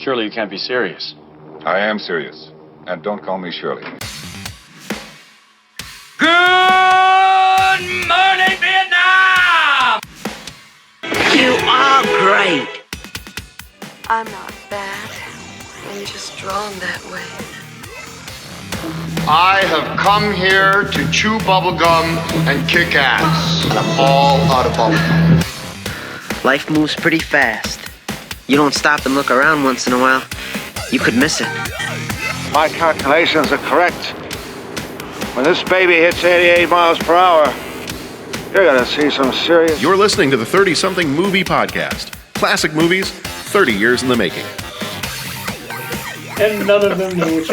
Surely you can't be serious. I am serious. And don't call me Shirley. Good morning, Vietnam! You are great. I'm not bad. I'm just drawn that way. I have come here to chew bubblegum and kick ass. And I'm all out of bubblegum. Life moves pretty fast. You don't stop and look around once in a while, you could miss it. My calculations are correct. When this baby hits 88 miles per hour, you're gonna see some serious... You're listening to the 30-something movie podcast. Classic movies, 30 years in the making. And none of them knew which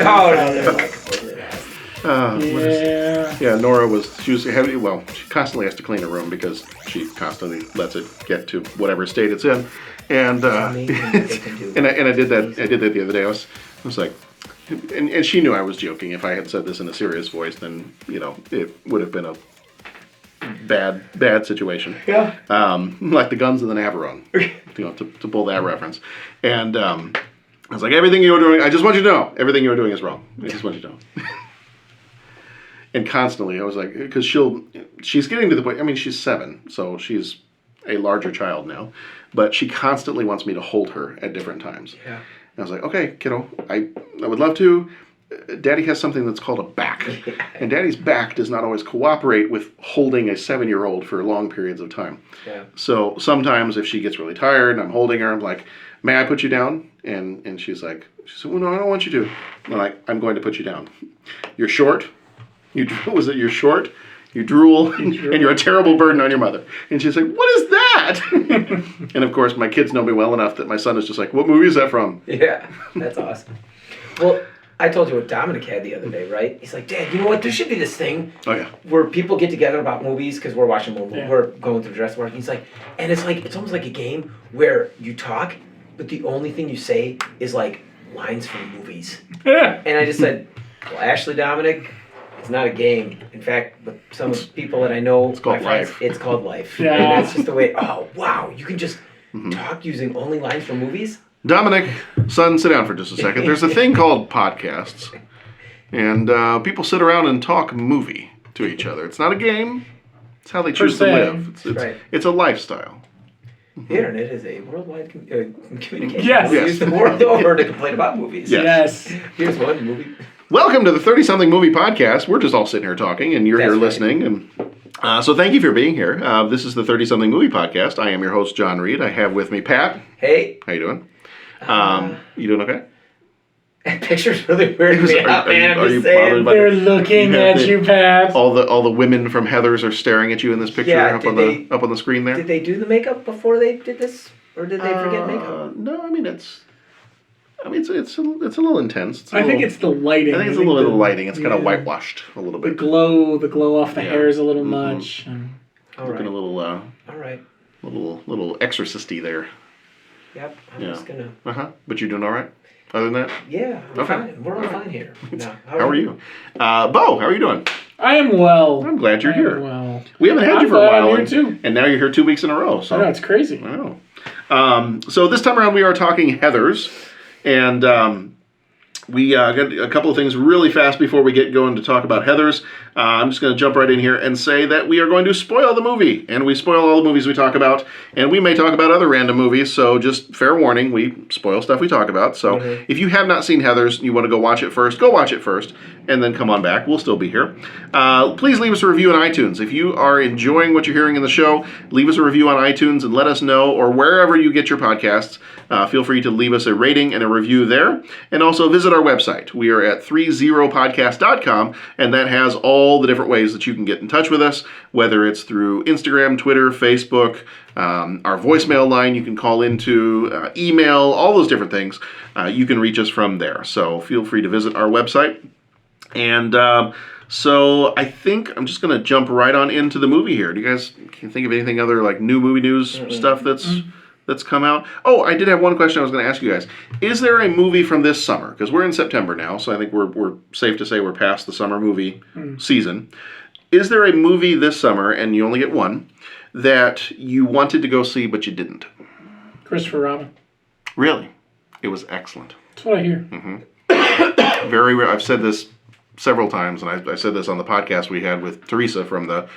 Yeah, Nora she constantly has to clean her room because she constantly lets it get to whatever state it's in. And I did that the other day. I was like, and she knew I was joking. If I had said this in a serious voice, then it would have been a bad situation. Yeah. Like the guns in the Navarone, to pull that reference. And I was like, everything you were doing, I just want you to know, everything you were doing is wrong. I just want you to know. And constantly, I was like, because she's getting to the point, I mean, she's 7, so she's a larger child now, but she constantly wants me to hold her at different times. Yeah. And I was like, okay, kiddo, I would love to. Daddy has something that's called a back. And Daddy's back does not always cooperate with holding a 7-year-old for long periods of time. Yeah. So sometimes if she gets really tired and I'm holding her, I'm like, may I put you down? And she said, well, no, I don't want you to. I'm like, I'm going to put you down. You're short. You're short, you drool, and you're a terrible burden on your mother. And she's like, what is that? And of course, my kids know me well enough that my son is just like, what movie is that from? Yeah, that's awesome. Well, I told you what Dominic had the other day, right? He's like, Dad, you know what? There should be this thing where people get together about movies because we're watching movies. Yeah. We're going through Jurassic Park. He's like, and it's almost like a game where you talk, but the only thing you say is like lines from movies. And I just said, well, Ashley, Dominic, it's not a game. In fact, with some of the people that I know, it's called life. It's called life. Yeah. And that's just the way, oh, wow, you can just talk using only lines from movies? Dominic, son, sit down for just a second. There's a thing called podcasts. And people sit around and talk movie to each other. It's not a game. It's how they choose to live. It's a lifestyle. The internet is a worldwide communication. Yes. We use the world over to complain about movies. Yes. Here's one movie. Welcome to the 30-something movie podcast. We're just all sitting here talking, and you're here listening. And so thank you for being here. This is the 30-something movie podcast. I am your host, John Reed. I have with me Pat. Hey. How you doing? You doing okay? That picture's really weird me out, man. I'm just saying. They're looking at you, Pat. All the women from Heathers are staring at you in this picture up on the screen there. Did they do the makeup before they did this, or did they forget makeup? No, I mean it's a little intense. I think it's the lighting. I think it's a little bit of lighting. It's kind of whitewashed a little bit. The glow off the hair is a little much. Looking a little all right. Little exorcist-y there. Yep, I'm just gonna. But you're doing all right. Other than that? Yeah, I'm fine. We're all fine here. No, how are you? Bo, how are you doing? I am well. I'm glad you're here. Well, we haven't had you for a while. I'm here too. And now you're here 2 weeks in a row. So. I know, it's crazy. I know. So this time around we are talking Heathers. And we got a couple of things really fast before we get going to talk about Heathers. I'm just going to jump right in here and say that we are going to spoil the movie. And we spoil all the movies we talk about. And we may talk about other random movies. So just fair warning, we spoil stuff we talk about. So if you have not seen Heathers and you want to go watch it first, go watch it first. And then come on back. We'll still be here. Please leave us a review on iTunes. If you are enjoying what you're hearing in the show, leave us a review on iTunes and let us know, or wherever you get your podcasts. Feel free to leave us a rating and a review there. And also visit our website. We are at 30podcast.com, and that has all the different ways that you can get in touch with us, whether it's through Instagram, Twitter, Facebook, our voicemail line you can call into, email, all those different things. You can reach us from there. So feel free to visit our website. And so I think I'm just going to jump right on into the movie here. Do you guys can think of anything other like new movie news stuff that's come out? Oh, I did have one question I was going to ask you guys. Is there a movie from this summer? Because we're in September now, so I think we're safe to say we're past the summer movie season. Is there a movie this summer, and you only get one, that you wanted to go see but you didn't? Christopher Robin. Really? It was excellent. That's what I hear. Very rare. I've said this several times, and I said this on the podcast we had with Teresa from the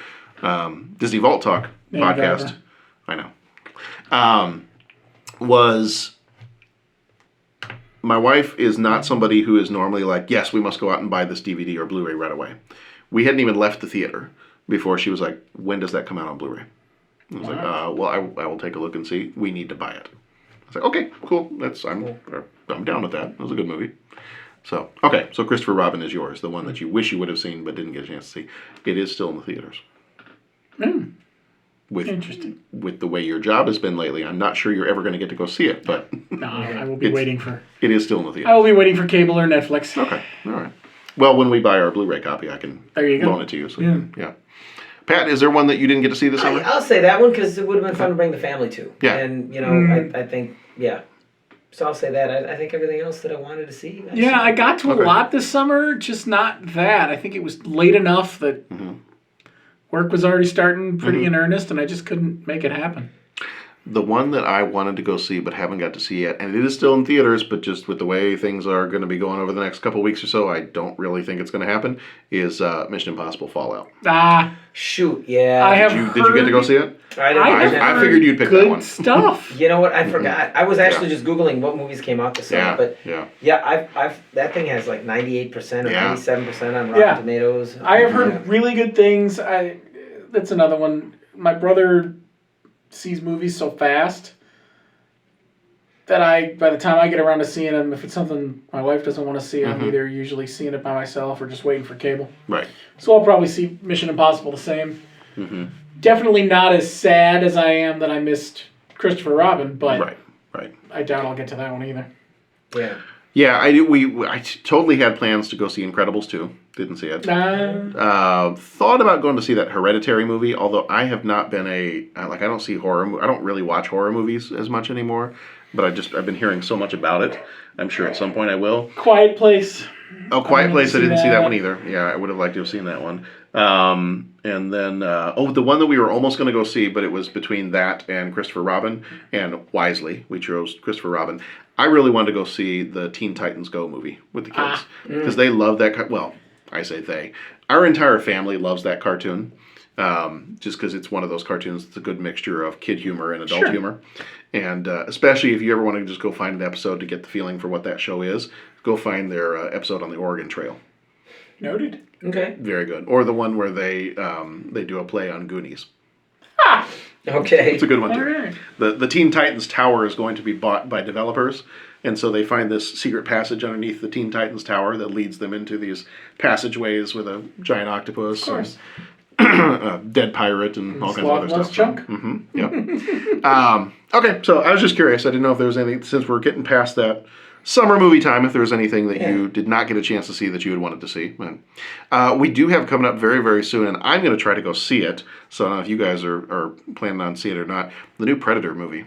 Disney Vault Talk podcast. I know. Was my wife is not somebody who is normally like, yes, we must go out and buy this DVD or Blu-ray right away. We hadn't even left the theater before she was like, when does that come out on Blu-ray? I was like, well, I will take a look and see. We need to buy it. I was like, okay, cool. I'm down with that. It was a good movie. So, okay. So Christopher Robin is yours. The one that you wish you would have seen but didn't get a chance to see. It is still in the theaters. Interesting. With the way your job has been lately, I'm not sure you're ever going to get to go see it, but... No, I will be waiting for... It is still in the theaters. I will be waiting for cable or Netflix. Okay. All right. Well, when we buy our Blu-ray copy, I can loan it to you. So, yeah. Pat, is there one that you didn't get to see this summer? I'll say that one because it would have been fun to bring the family to. Yeah. And, you know, I think, yeah. So I'll say that. I think everything else that I wanted to see. I got to a lot this summer, just not that. I think it was late enough that work was already starting pretty in earnest, and I just couldn't make it happen. The one that I wanted to go see but haven't got to see yet, and it is still in theaters, but just with the way things are going to be going over the next couple of weeks or so, I don't really think it's going to happen, is Mission Impossible Fallout. Shoot, yeah. Did you get to go see it? I figured you'd pick that one. Stuff. You know what? I forgot. I was actually just Googling what movies came out this summer. But I've that thing has like 98% or 97% on Rotten Tomatoes. I have heard really good things. That's another one. My brother sees movies so fast that by the time I get around to seeing them, if it's something my wife doesn't want to see, I'm either usually seeing it by myself or just waiting for cable. Right. So I'll probably see Mission Impossible the same. Definitely not as sad as I am that I missed Christopher Robin, but I doubt I'll get to that one either. Yeah. Yeah, I totally had plans to go see Incredibles 2. Didn't see it. Thought about going to see that Hereditary movie, although I have not been I don't see horror. I don't really watch horror movies as much anymore, but I've been hearing so much about it. I'm sure at some point I will. Quiet Place. Oh, Quiet Place. I didn't see that one either. Yeah, I would have liked to have seen that one. And then, the one that we were almost going to go see, but it was between that and Christopher Robin, and wisely, we chose Christopher Robin. I really wanted to go see the Teen Titans Go movie with the kids, because they love that, well, I say they. Our entire family loves that cartoon, just because it's one of those cartoons that's a good mixture of kid humor and adult humor. And especially if you ever want to just go find an episode to get the feeling for what that show is, go find their episode on the Oregon Trail. Noted. Okay. Very good. Or the one where they do a play on Goonies. Okay. It's a good one too. Right. The Teen Titans Tower is going to be bought by developers, and so they find this secret passage underneath the Teen Titans Tower that leads them into these passageways with a giant octopus, of course, a dead pirate, and all kinds of other stuff. Chunk. Yep. Okay, so I was just curious. I didn't know if there was anything, since we're getting past that summer movie time, if there was anything that you did not get a chance to see that you had wanted to see. We do have coming up very, very soon, and I'm going to try to go see it. So I don't know if you guys are planning on seeing it or not. The new Predator movie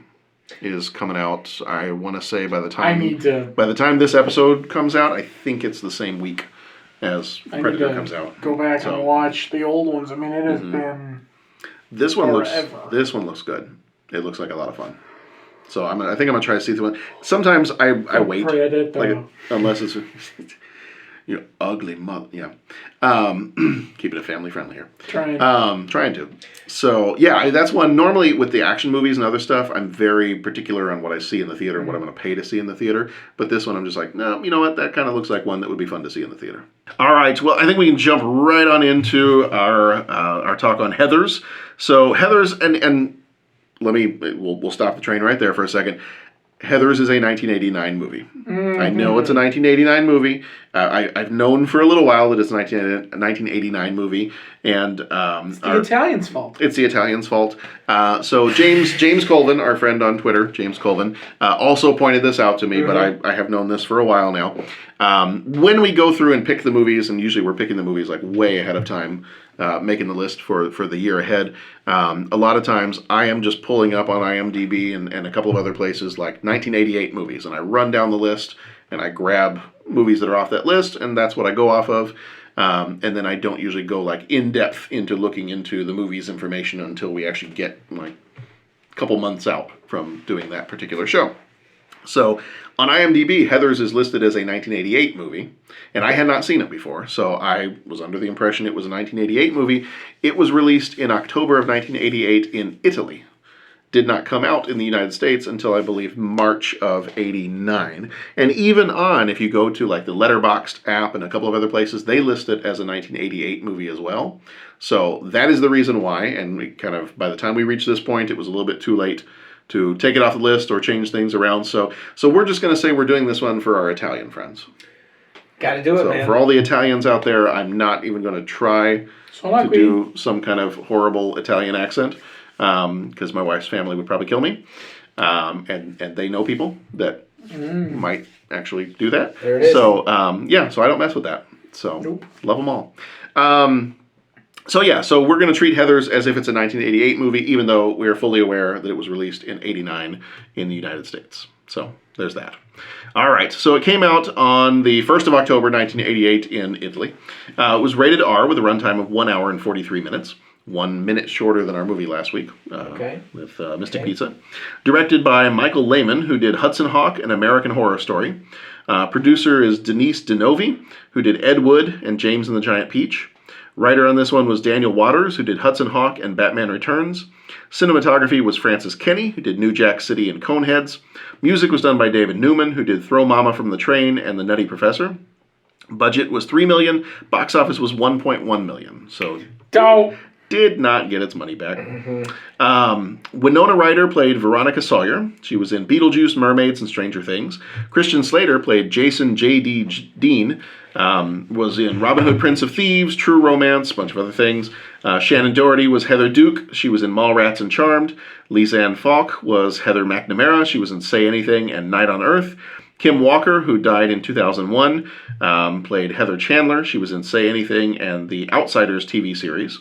is coming out, I want to say by the time this episode comes out, I think it's the same week as Predator comes out. Go back and watch the old ones. I mean, it has been This one forever. looks good. It looks like a lot of fun. So I think I'm gonna try to see through one. Sometimes I wait, unless it's you ugly mother. Yeah, keeping it family friendly here. Trying to. So yeah, that's one. Normally with the action movies and other stuff, I'm very particular on what I see in the theater and what I'm gonna pay to see in the theater. But this one, I'm just like, no, you know what? That kind of looks like one that would be fun to see in the theater. All right. Well, I think we can jump right on into our talk on Heathers. So Heathers and. We'll stop the train right there for a second. Heathers is a 1989 movie. I know it's a 1989 movie. I've known for a little while that it's a 1989 movie, and it's the Italians' fault. It's the Italians' fault. So James Colvin, our friend on Twitter, James Colvin, also pointed this out to me, but I have known this for a while now. When we go through and pick the movies, and usually we're picking the movies like way ahead of time, making the list for the year ahead. A lot of times I am just pulling up on IMDb and a couple of other places like 1988 movies, and I run down the list and I grab movies that are off that list, and that's what I go off of. And then I don't usually go like in depth into looking into the movie's information until we actually get like a couple months out from doing that particular show. So on IMDb, Heathers is listed as a 1988 movie, and I had not seen it before, so I was under the impression it was a 1988 movie. It was released in October of 1988 in Italy. Did not come out in the United States until, I believe, March of '89. And even on, if you go to like the Letterboxd app and a couple of other places, they list it as a 1988 movie as well. So that is the reason why, and we kind of, by the time we reached this point, it was a little bit too late to take it off the list or change things around. So we're just going to say we're doing this one for our Italian friends. Gotta do it, so man. For all the Italians out there, I'm not even going to try to do some kind of horrible Italian accent. Because my wife's family would probably kill me, and they know people that might actually do that. There it is. So so I don't mess with that. So Love them all. So we're going to treat Heathers as if it's a 1988 movie, even though we are fully aware that it was released in '89 in the United States. So there's that. All right, so it came out on the 1st of October, 1988 in Italy. It was rated R with a runtime of 1 hour and 43 minutes. 1 minute shorter than our movie last week with Mystic Pizza. Directed by Michael Lehman, who did Hudson Hawk and American Horror Story. Producer is Denise DeNovi, who did Ed Wood and James and the Giant Peach. Writer on this one was Daniel Waters, who did Hudson Hawk and Batman Returns. Cinematography was Francis Kenny, who did New Jack City and Coneheads. Music was done by David Newman, who did Throw Mama from the Train and The Nutty Professor. Budget was $3 million. Box office was $1.1 million. So did not get its money back. Winona Ryder played Veronica Sawyer. She was in Beetlejuice, Mermaids, and Stranger Things. Christian Slater played Jason J.D. Dean. Was in Robin Hood, Prince of Thieves, True Romance, a bunch of other things. Shannon Doherty was Heather Duke. She was in Mallrats and Charmed. Lisa-Ann Falk was Heather McNamara. She was in Say Anything and Night on Earth. Kim Walker, who died in 2001, played Heather Chandler. She was in Say Anything and the Outsiders TV series.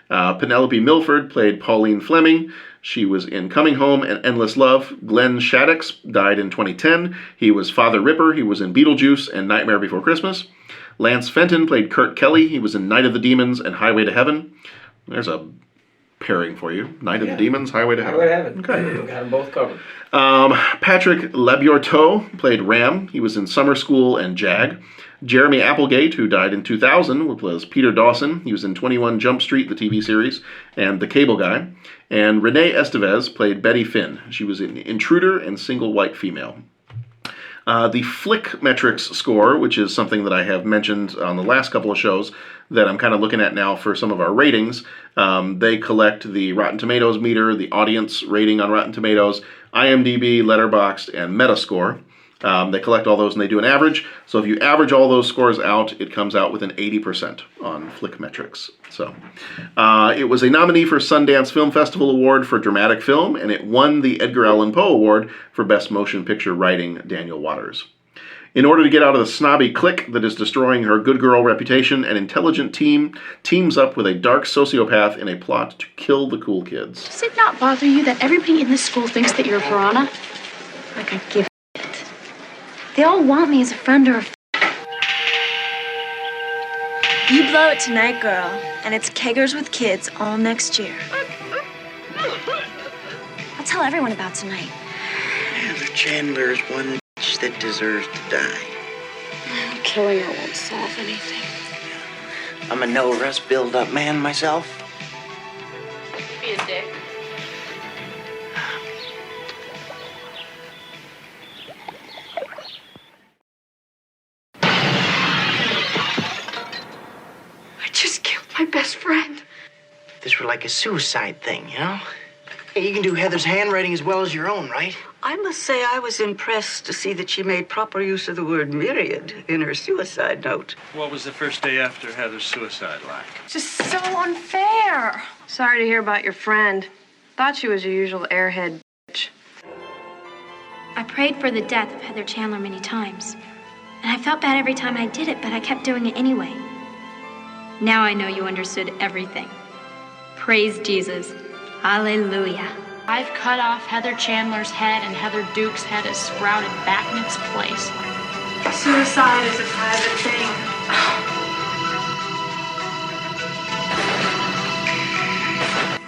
Penelope Milford played Pauline Fleming. She was in Coming Home and Endless Love. Glenn Shaddix died in 2010. He was Father Ripper. He was in Beetlejuice and Nightmare Before Christmas. Lance Fenton played Kurt Kelly. He was in Night of the Demons and Highway to Heaven. There's a pairing for you. Night of the Demons, Highway to Heaven. Highway to Heaven. Okay. We got them both covered. Patrick Labourteau played Ram. He was in Summer School and Jag. Jeremy Applegate, who died in 2000, was Peter Dawson. He was in 21 Jump Street, the TV series, and The Cable Guy. And Renee Estevez played Betty Finn. She was in Intruder and Single White Female. The Flickmetrics score, which is something that I have mentioned on the last couple of shows that I'm kind of looking at now for some of our ratings, they collect the Rotten Tomatoes meter, the audience rating on Rotten Tomatoes, IMDb, Letterboxd, and Metascore. They collect all those and they do an average. So if you average all those scores out, it comes out with an 80% on Flickmetrics. So it was a nominee for Sundance Film Festival Award for Dramatic Film, and it won the Edgar Allan Poe Award for Best Motion Picture Writing, Daniel Waters. In order to get out of the snobby clique that is destroying her good girl reputation, an intelligent team teams up with a dark sociopath in a plot to kill the cool kids. Does it not bother you that everybody in this school thinks that you're a piranha? Like I give it. They all want me as a friend or a You blow it tonight, girl, and it's keggers with kids all next year. I'll tell everyone about tonight. Heather Chandler is one bitch that deserves to die. Killing her won't solve anything. I'm a no-rust build-up man myself. Be a dick. I just killed my best friend. This were like a suicide thing, you know? Hey, you can do Heather's handwriting as well as your own, right? I must say I was impressed to see that she made proper use of the word myriad in her suicide note. What was the first day after Heather's suicide like? Just so unfair. Sorry to hear about your friend. Thought she was your usual airhead bitch. I prayed for the death of Heather Chandler many times. And I felt bad every time I did it, but I kept doing it anyway. Now I know you understood everything. Praise Jesus. Hallelujah. I've cut off Heather Chandler's head, and Heather Duke's head is sprouted back in its place. Suicide is a private thing.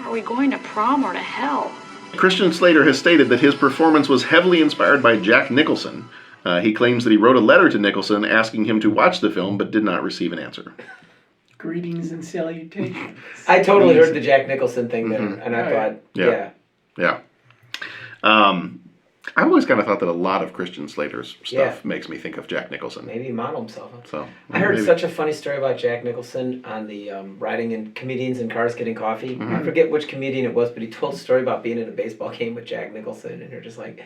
Are we going to prom or to hell? Christian Slater has stated that his performance was heavily inspired by Jack Nicholson. He claims that he wrote a letter to Nicholson asking him to watch the film, but did not receive an answer. Greetings and salutations. I totally heard the Jack Nicholson thing there, and I thought, Yeah. I've always kind of thought that a lot of Christian Slater's stuff makes me think of Jack Nicholson. Maybe he modeled himself up. So I heard such a funny story about Jack Nicholson on the riding in comedians in cars getting coffee. I forget which comedian it was, but he told a story about being in a baseball game with Jack Nicholson, and they're just like,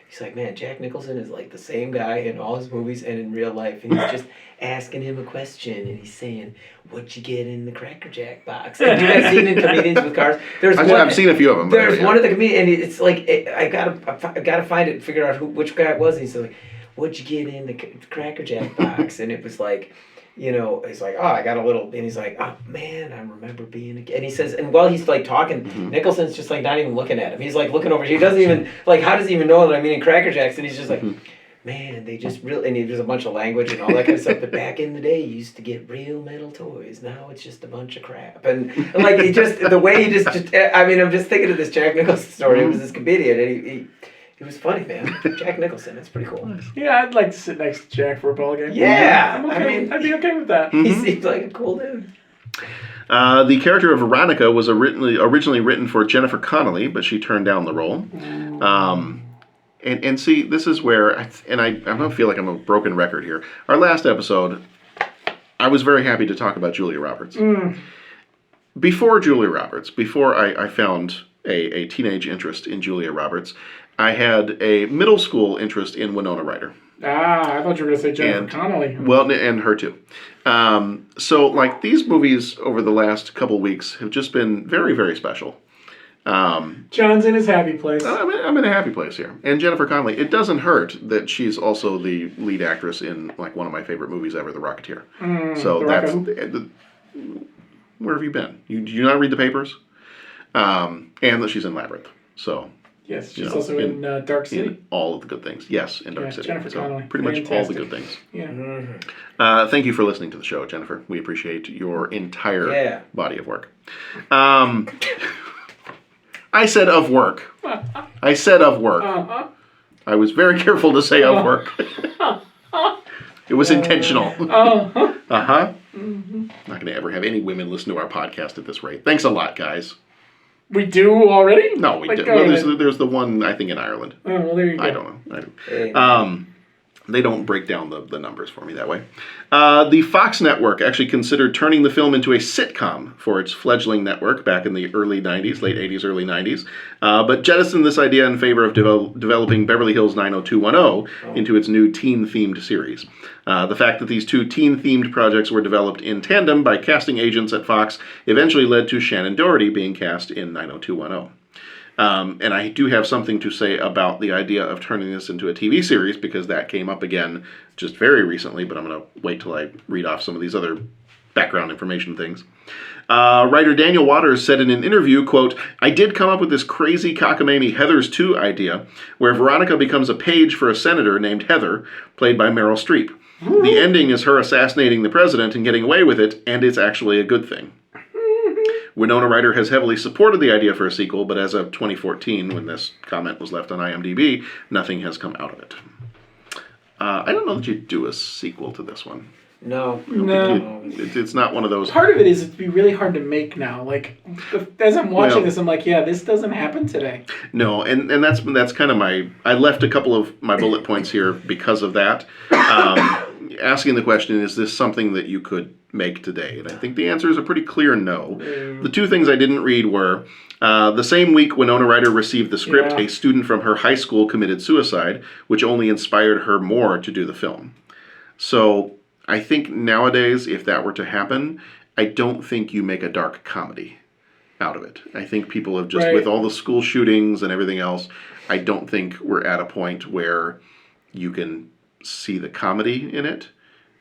he's like, man, Jack Nicholson is like the same guy in all his movies and in real life, and he's just asking him a question, and he's saying, "What'd you get in the Cracker Jack box?" And you guys seen in comedians with cars? I've seen a few of them. There's one of the comedians, and it's like I gotta find it and figure out which guy it was. And he's like, "What'd you get in the Cracker Jack box?" And it was like, you know, he's like, "Oh, I got a little," and he's like, "Oh man, I remember being a kid." And he says, and while he's like talking, Nicholson's just like not even looking at him. He's like looking over. He doesn't even like. How does he even know that I'm eating Cracker Jacks? And he's just like, man, they just really, and there's a bunch of language and all that kind of stuff. But back in the day, you used to get real metal toys. Now it's just a bunch of crap. And like he just, the way he just I mean, I'm just thinking of this Jack Nicholson story. It was this comedian, and he was funny, man. Jack Nicholson, that's pretty cool. Yeah, I'd like to sit next to Jack for a ball game. Yeah, I'd be okay with that. He seems like a cool dude. The character of Veronica was originally written for Jennifer Connelly, but she turned down the role. And see, this is where, I don't feel like I'm a broken record here. Our last episode, I was very happy to talk about Julia Roberts. Before Julia Roberts, before I found a teenage interest in Julia Roberts, I had a middle school interest in Winona Ryder. I thought you were going to say Jennifer Connelly. Well, and her too. So, like, these movies over the last couple weeks have just been very, very special. John's in his happy place. I'm in a happy place here. And Jennifer Connelly, it doesn't hurt that she's also the lead actress in, like, one of my favorite movies ever, The Rocketeer. So that's... Where have you been? Do you not read the papers? And that she's in Labyrinth. So... Yes, she's also in Dark City. In all of the good things. Yes, in Dark City. Jennifer Connelly. Pretty much all the good things. Yeah. Thank you for listening to the show, Jennifer. We appreciate your entire body of work. I said of work. I said of work. I was very careful to say of work. It was intentional. Not going to ever have any women listen to our podcast at this rate. Thanks a lot, guys. We do already? No, we didn't. Well, there's the one, I think, in Ireland. Oh, well, there you go. I don't know. They don't break down the numbers for me that way. The Fox network actually considered turning the film into a sitcom for its fledgling network back in the early 90s, late 80s, early 90s, but jettisoned this idea in favor of developing Beverly Hills 90210 into its new teen-themed series. The fact that these two teen-themed projects were developed in tandem by casting agents at Fox eventually led to Shannon Doherty being cast in 90210. And I do have something to say about the idea of turning this into a TV series, because that came up again just very recently, but I'm going to wait till I read off some of these other background information things. Writer Daniel Waters said in an interview, quote, "I did come up with this crazy cockamamie Heathers 2 idea, where Veronica becomes a page for a senator named Heather, played by Meryl Streep. The ending is her assassinating the president and getting away with it, and it's actually a good thing." Winona Ryder has heavily supported the idea for a sequel, but as of 2014, when this comment was left on IMDb, nothing has come out of it. I don't know that you'd do a sequel to this one. No. It's not one of those... Part of it is it'd be really hard to make now. Like, as I'm watching this, I'm like, yeah, this doesn't happen today. No, and that's kind of my... I left a couple of my bullet points here because of that. Asking the question, is this something that you could make today? And I think the answer is a pretty clear no. The two things I didn't read were, the same week Winona Ryder received the script, a student from her high school committed suicide, which only inspired her more to do the film. So I think nowadays, if that were to happen, I don't think you make a dark comedy out of it. I think people have just, with all the school shootings and everything else, I don't think we're at a point where you can see the comedy in it,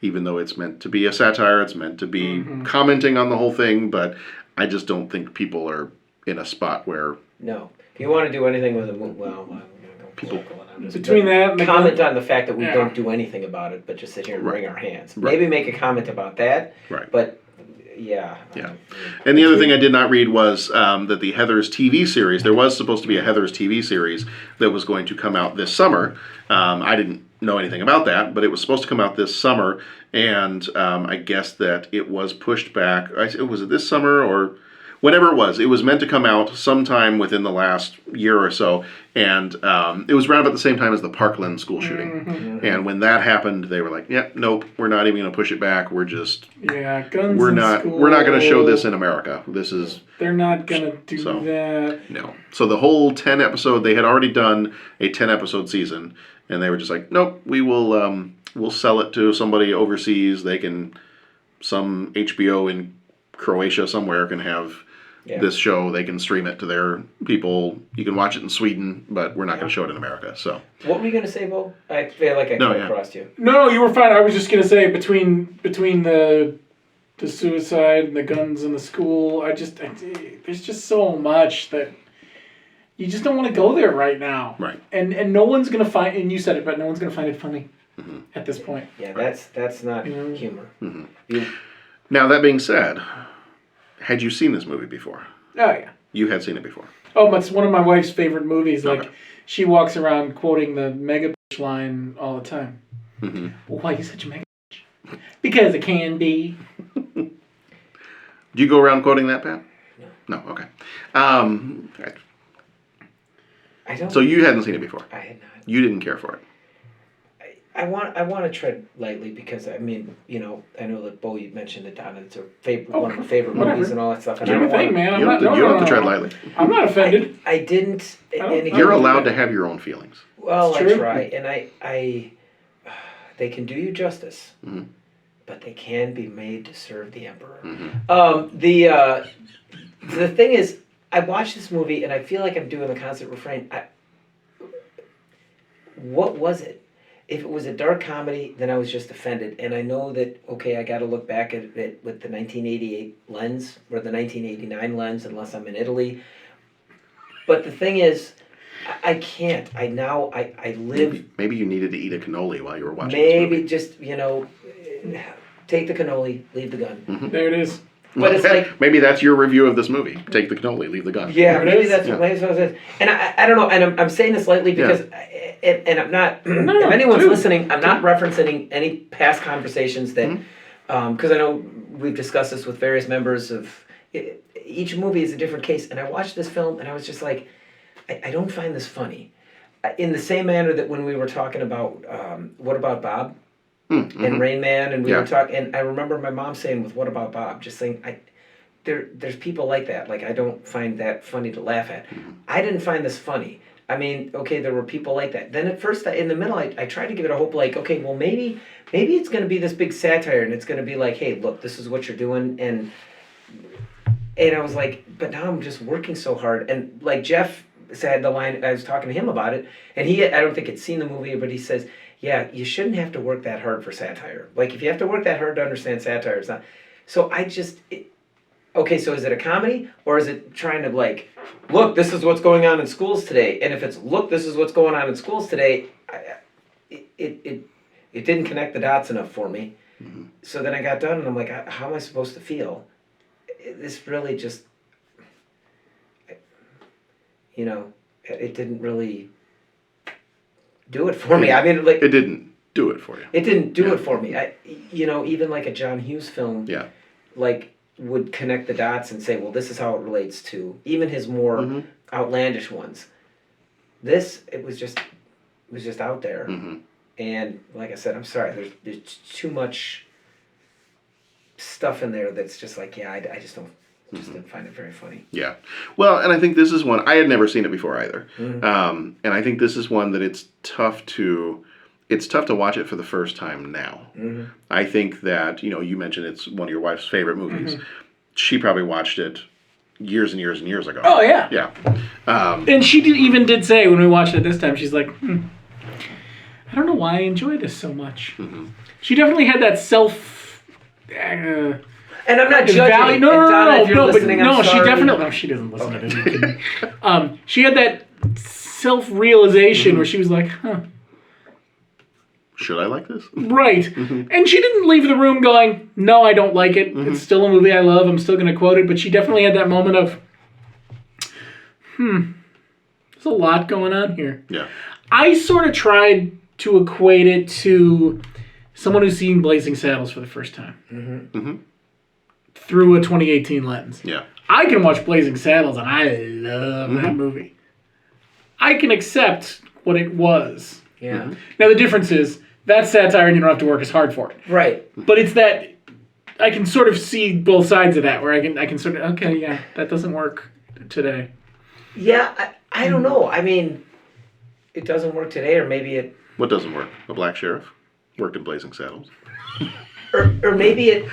even though it's meant to be a satire, it's meant to be commenting on the whole thing, but I just don't think people are in a spot where... No. If you want to do anything with a movie, well, I'm going to go people between that and comment on the fact that we don't do anything about it, but just sit here and wring our hands. Maybe make a comment about that, but Yeah. And the other thing I did not read was that the Heathers TV series, there was supposed to be a Heathers TV series that was going to come out this summer. I didn't know anything about that, but it was supposed to come out this summer, and I guess that it was pushed back. Was it this summer or whenever it was meant to come out sometime within the last year or so, and it was around about the same time as the Parkland school shooting. Mm-hmm. And when that happened, they were like, "Yeah, nope, we're not even going to push it back. We're just guns. we're in not school. we're not going to show this in America. This is They're not going to do that." No. So the whole 10 episode, they had already done a 10 episode season, and they were just like, "Nope, we will we'll sell it to somebody overseas. They can some HBO in Croatia somewhere can have." This show, they can stream it to their people. You can watch it in Sweden, but we're not going to show it in America. So, what were you going to say, Bo? I feel like I came across you. No, you were fine. I was just going to say between the suicide and the guns in the school, there's just so much that you just don't want to go there right now. Right. And no one's going to find. And you said it, but no one's going to find it funny at this point. Yeah, that's not humor. Mm-hmm. Now that being said. Had you seen this movie before? Oh, yeah. You had seen it before? Oh, it's one of my wife's favorite movies. Like, she walks around quoting the mega bitch line all the time. Mm-hmm. Well, why are you such a mega bitch? Because it can be. Do you go around quoting that, Pat? No. No, okay. I don't. So you hadn't seen it before? I had not. You didn't care for it? I want to tread lightly because I mean, you know, I know that Bo, you mentioned it, Donna. It's one of her favorite movies and all that stuff. And do your thing, man. You don't have to tread lightly. I'm not offended. I didn't. You're allowed to have your own feelings. Well, I try, and I they can do you justice, but they can be made to serve the emperor. The thing is, I watched this movie and I feel like I'm doing the constant refrain. What was it? If it was a dark comedy, then I was just offended. And I know that, okay, I got to look back at it with the 1988 lens or the 1989 lens, unless I'm in Italy. But the thing is, I can't. I live... Maybe you needed to eat a cannoli while you were watching Maybe just, you know, take the cannoli, leave the gun. Mm-hmm. There it is. But it's like... Maybe that's your review of this movie. Take the cannoli, leave the gun. Yeah, maybe that's what it is. And I don't know, and I'm saying this lightly because... And I'm not... if anyone's listening, I'm not referencing any past conversations that... Because I know we've discussed this with various members of... Each movie is a different case. And I watched this film and I was just like, I don't find this funny. In the same manner that when we were talking about What About Bob? And Rain Man, and we were talking, and I remember my mom saying with What About Bob, just saying, there's people like that. Like, I don't find that funny to laugh at. I didn't find this funny. I mean, okay, there were people like that. Then at first, in the middle, I tried to give it a hope, like, okay, well, maybe it's going to be this big satire, and it's going to be like, hey, look, this is what you're doing, and I was like, but now I'm just working so hard, and like Jeff said the line, I was talking to him about it, and I don't think he'd seen the movie, but he says, yeah, you shouldn't have to work that hard for satire. Like, if you have to work that hard to understand satire, it's not. So okay, so is it a comedy? Or is it trying to, like, look, this is what's going on in schools today? And if it's, look, this is what's going on in schools today, it didn't connect the dots enough for me. So then I got done, and I'm like, how am I supposed to feel? This really just, you know, it didn't really... do it for me. I mean, like... It didn't do it for you. It didn't do it for me. Even like a John Hughes film, like, would connect the dots and say, well, this is how it relates to even his more outlandish ones. This, it was just out there. And like I said, I'm sorry, there's too much stuff in there that's just like, I just don't... Just didn't find it very funny. Yeah. Well, and I think this is one, I had never seen it before either. And I think this is one that it's tough to watch it for the first time now. I think that, you mentioned it's one of your wife's favorite movies. She probably watched it years and years and years ago. Oh, yeah. Yeah. And she even did say when we watched it this time, she's like, I don't know why I enjoy this so much. She definitely had that and I'm not judging. No, she definitely... No, she doesn't listen to this. She had that self-realization where she was like, should I like this? Right. And she didn't leave the room going, no, I don't like it. It's still a movie I love. I'm still going to quote it. But she definitely had that moment of, there's a lot going on here. Yeah. I sort of tried to equate it to someone who's seen Blazing Saddles for the first time. Through a 2018 lens. Yeah. I can watch Blazing Saddles and I love that movie. I can accept what it was. Yeah. Now the difference is, that's satire and you don't have to work as hard for it. Right. But it's that I can sort of see both sides of that, where I can sort of, okay, yeah, that doesn't work today. Yeah, I don't know. I mean, it doesn't work today, or maybe it... What doesn't work? A black sheriff? Worked in Blazing Saddles. Or maybe it...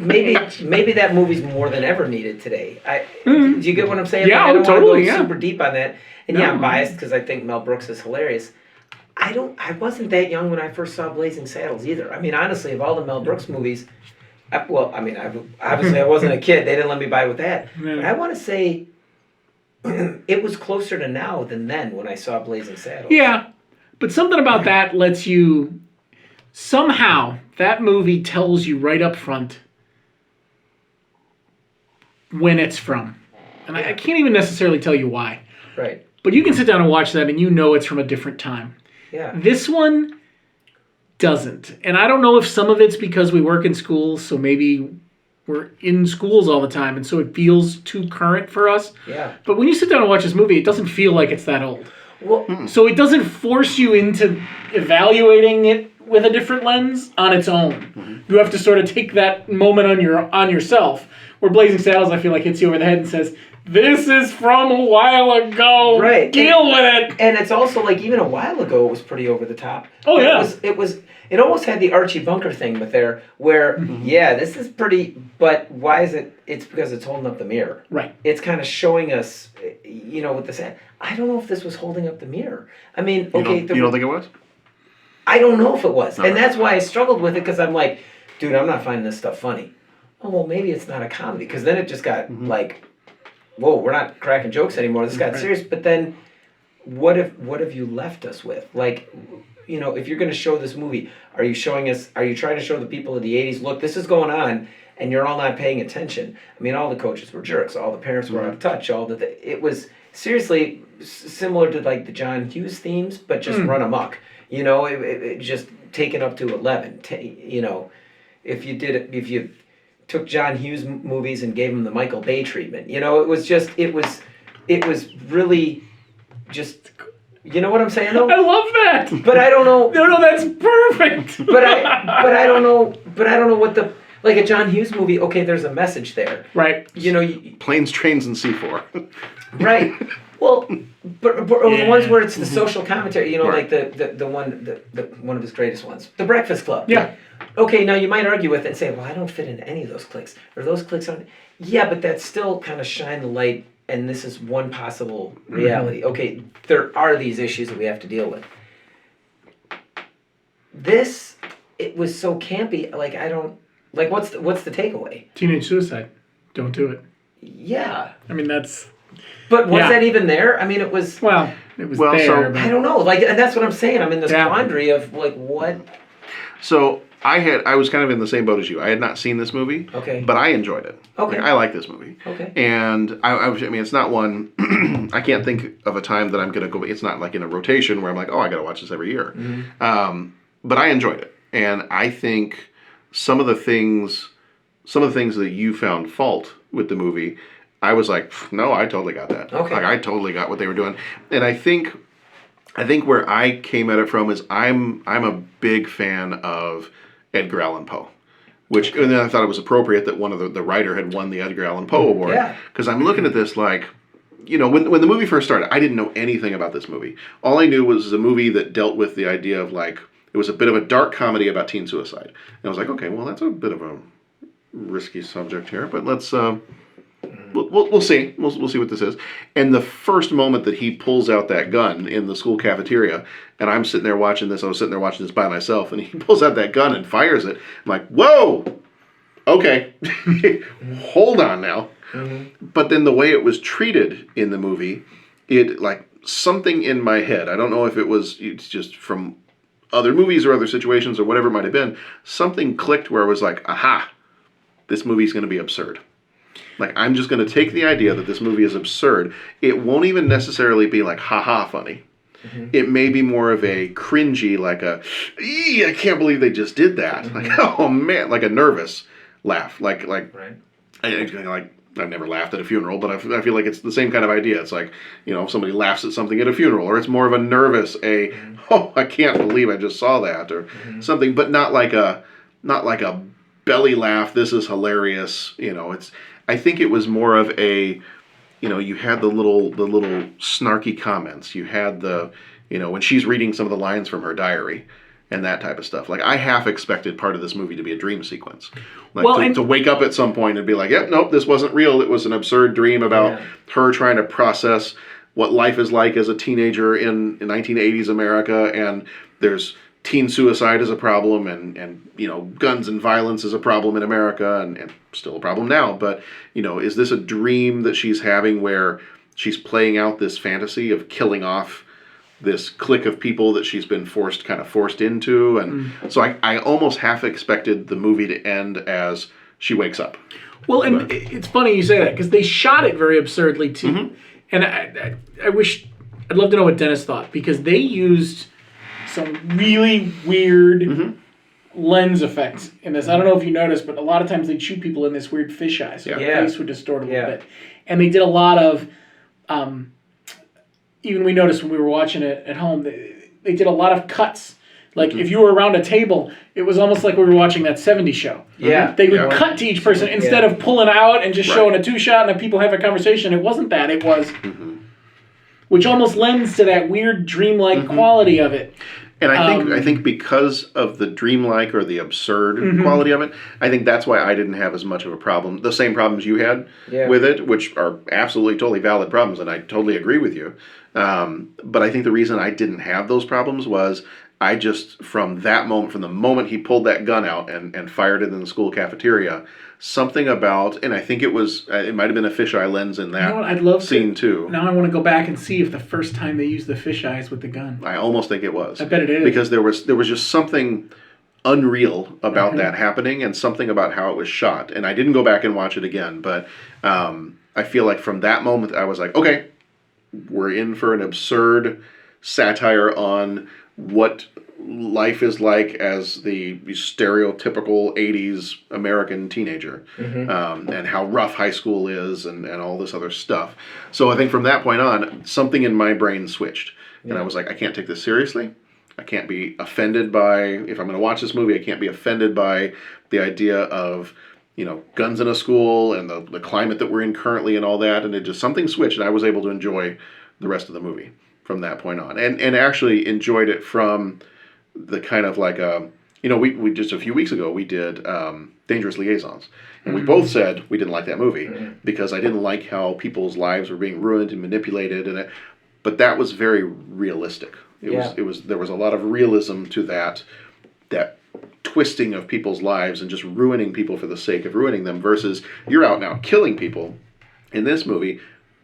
maybe that movie's more than ever needed today. Do you get what I'm saying? Yeah, I don't totally, want to go super deep on that. And No. yeah, I'm biased because I think Mel Brooks is hilarious. I wasn't that young when I first saw Blazing Saddles either. I mean, honestly, of all the Mel Brooks movies, obviously I wasn't a kid. They didn't let me buy with that. Yeah. But I want to say it was closer to now than then when I saw Blazing Saddles. Yeah, but something about that lets you, somehow, that movie tells you right up front when it's from. And I can't even necessarily tell you why. Right. But you can sit down and watch that and you know it's from a different time. Yeah. This one doesn't. And I don't know if some of it's because we work in schools, so maybe we're in schools all the time, and so it feels too current for us. Yeah. But when you sit down and watch this movie, it doesn't feel like it's that old. Well, So it doesn't force you into evaluating it with a different lens on its own. You have to sort of take that moment on yourself. Where Blazing Saddles, I feel like, hits you over the head and says, this is from a while ago. Right. Deal with it. And it's also like, even a while ago, it was pretty over the top. Oh, But yeah. It almost had the Archie Bunker thing with there, where, yeah, this is pretty, but why is it? It's because it's holding up the mirror. Right. It's kind of showing us, with this. I don't know if this was holding up the mirror. I mean, okay. You don't think it was? I don't know if it was. All and right. that's why I struggled with it, because I'm like, dude, I'm not finding this stuff funny. Oh, well, maybe it's not a comedy, because then it just got like, whoa, we're not cracking jokes anymore. This got serious. But then, what have you left us with? Like, if you're going to show this movie, are you trying to show the people of the 80s, look, this is going on, and you're all not paying attention? I mean, all the coaches were jerks. All the parents were out of touch. It was seriously similar to like the John Hughes themes, but just run amok. It just taken up to 11. If you took John Hughes movies and gave him the Michael Bay treatment, it was really just, you know what I'm saying though? I love that. But I don't know. No, that's perfect. But I don't know what like a John Hughes movie, okay, there's a message there. Right. Planes, Trains, and C4. Right. Well, but the ones where it's the social commentary, like the one of his greatest ones, The Breakfast Club. Yeah. Okay, now you might argue with it and say, well, I don't fit into any of those cliques, or those cliques aren't. Yeah, but that's still kind of shine the light, and this is one possible reality. Okay, there are these issues that we have to deal with. This, it was so campy. Like, I don't like. What's the takeaway? Teenage suicide. Don't do it. Yeah. I mean, that's. But was that even there? I mean, it was. Well, it was Well, there. so- but- I don't know. Like, and that's what I'm saying. I'm in this quandary of like, what? So I was kind of in the same boat as you. I had not seen this movie. Okay. But I enjoyed it. Okay. Like, I like this movie. Okay. And I mean, it's not one. I can't think of a time that I'm gonna go. It's not like in a rotation where I'm like, oh, I gotta watch this every year. But I enjoyed it, and I think some of the things that you found fault with the movie, I was like, no, I totally got that. Okay. Like, I totally got what they were doing, and I think where I came at it from is I'm a big fan of Edgar Allan Poe, which and then I thought it was appropriate that one of the writer had won the Edgar Allan Poe Award. Yeah. Because I'm looking at this like, when the movie first started, I didn't know anything about this movie. All I knew was a movie that dealt with the idea of like, it was a bit of a dark comedy about teen suicide. And I was like, okay, well, that's a bit of a risky subject here, but let's we'll see. We'll see what this is. And the first moment that he pulls out that gun in the school cafeteria, and I'm sitting there watching this. I was sitting there watching this by myself, and he pulls out that gun and fires it. I'm like, whoa, okay, hold on now. But then the way it was treated in the movie, it like something in my head. I don't know if it's just from other movies or other situations or whatever it might have been, something clicked where I was like, aha, this movie's going to be absurd. Like, I'm just going to take the idea that this movie is absurd. It won't even necessarily be like, ha-ha funny. Mm-hmm. It may be more of a cringy, like a, I can't believe they just did that. Mm-hmm. Like, oh man, like a nervous laugh. Like right. I've never laughed at a funeral, but I feel like it's the same kind of idea. It's like, somebody laughs at something at a funeral, or it's more of a nervous, oh, I can't believe I just saw that, or something, but not like a belly laugh. This is hilarious. I think it was more of a, you had the little snarky comments. You had when she's reading some of the lines from her diary. And that type of stuff. Like, I half expected part of this movie to be a dream sequence. Like, to wake up at some point and be like, yep, nope, this wasn't real. It was an absurd dream about her trying to process what life is like as a teenager in 1980s America. And there's teen suicide as a problem, and guns and violence is a problem in America, and still a problem now. But, is this a dream that she's having where she's playing out this fantasy of killing off this clique of people that she's been forced into, and so I almost half expected the movie to end as she wakes up. Well, and it's funny you say that, because they shot it very absurdly too, and I wish, I'd love to know what Dennis thought, because they used some really weird lens effects in this. I don't know if you noticed, but a lot of times they'd shoot people in this weird fisheye, so their face would distort a little bit, and they did a lot of even we noticed when we were watching it at home, they did a lot of cuts. Like, if you were around a table, it was almost like we were watching that 70s show. Yeah. They would cut to each person instead of pulling out and just showing a two-shot and then people have a conversation. It wasn't that. It was... Which almost lends to that weird dreamlike quality of it. And I think because of the dreamlike or the absurd quality of it, I think that's why I didn't have as much of a problem. The same problems you had with it, which are absolutely totally valid problems, and I totally agree with you. But I think the reason I didn't have those problems was I just, from the moment he pulled that gun out and fired it in the school cafeteria, something about, and I think it might have been a fisheye lens in that scene too. Now I want to go back and see if the first time they used the fisheyes with the gun. I almost think it was. I bet it is. Because there was just something unreal about that happening, and something about how it was shot. And I didn't go back and watch it again, but I feel like from that moment I was like, okay, we're in for an absurd satire on what life is like as the stereotypical 80s American teenager, and how rough high school is, and all this other stuff. So I think from that point on, something in my brain switched. And I was like, I can't take this seriously. I can't be offended by, if I'm going to watch this movie, I can't be offended by the idea of, guns in a school and the climate that we're in currently and all that. And it just, something switched, and I was able to enjoy the rest of the movie from that point on. And actually enjoyed it from the kind of like, we just a few weeks ago, we did Dangerous Liaisons. And we both said we didn't like that movie because I didn't like how people's lives were being ruined and manipulated. But that was very realistic. There was a lot of realism to that twisting of people's lives and just ruining people for the sake of ruining them, versus you're out now killing people in this movie,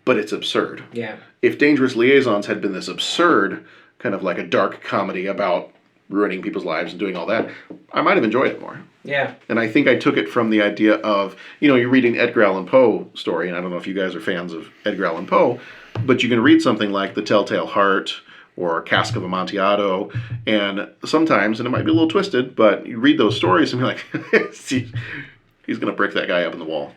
but it's absurd. Yeah. If Dangerous Liaisons had been this absurd, kind of like a dark comedy about ruining people's lives and doing all that, I might have enjoyed it more. Yeah. And I think I took it from the idea of, you're reading Edgar Allan Poe story, and I don't know if you guys are fans of Edgar Allan Poe, but you can read something like The Telltale Heart or Cask of Amontillado, and sometimes, and it might be a little twisted, but you read those stories and be like, he's going to brick that guy up in the wall.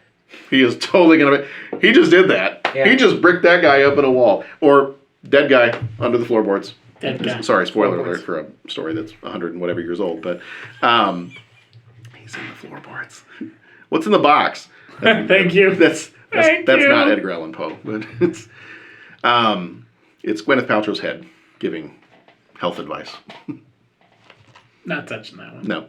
He is totally going to he just did that. Yeah. He just bricked that guy up in a wall. Or dead guy under the floorboards. Dead guy. Sorry, spoiler alert for a story that's 100 and whatever years old, but he's in the floorboards. What's in the box? Thank you. That's not Edgar Allan Poe, but it's Gwyneth Paltrow's head giving health advice. Not touching that one. No.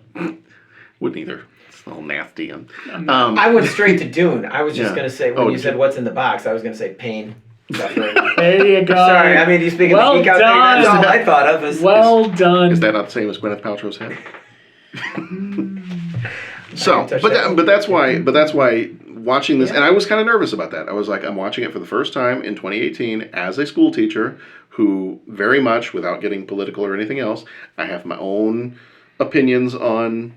Wouldn't either. It's all nasty. I went straight to Dune. I was just going to say, when you said what's in the box, I was going to say pain. There you go. Sorry, I mean, you speaking of geek out there, that's all I thought of. Well done. Is that not the same as Gwyneth Paltrow's head? So, but that's why watching this, and I was kind of nervous about that. I was like, I'm watching it for the first time in 2018 as a school teacher who very much, without getting political or anything else, I have my own opinions on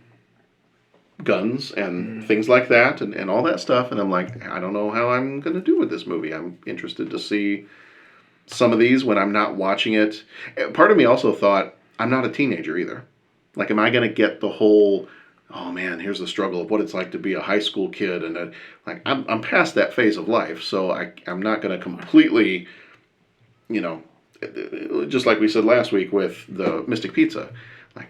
guns and things like that and all that stuff. And I'm like, I don't know how I'm going to do with this movie. I'm interested to see some of these when I'm not watching it. Part of me also thought, I'm not a teenager either. Like, am I going to get the whole, oh man, here's the struggle of what it's like to be a high school kid, and I'm past that phase of life, so I'm not going to completely, just like we said last week with the Mystic Pizza, like,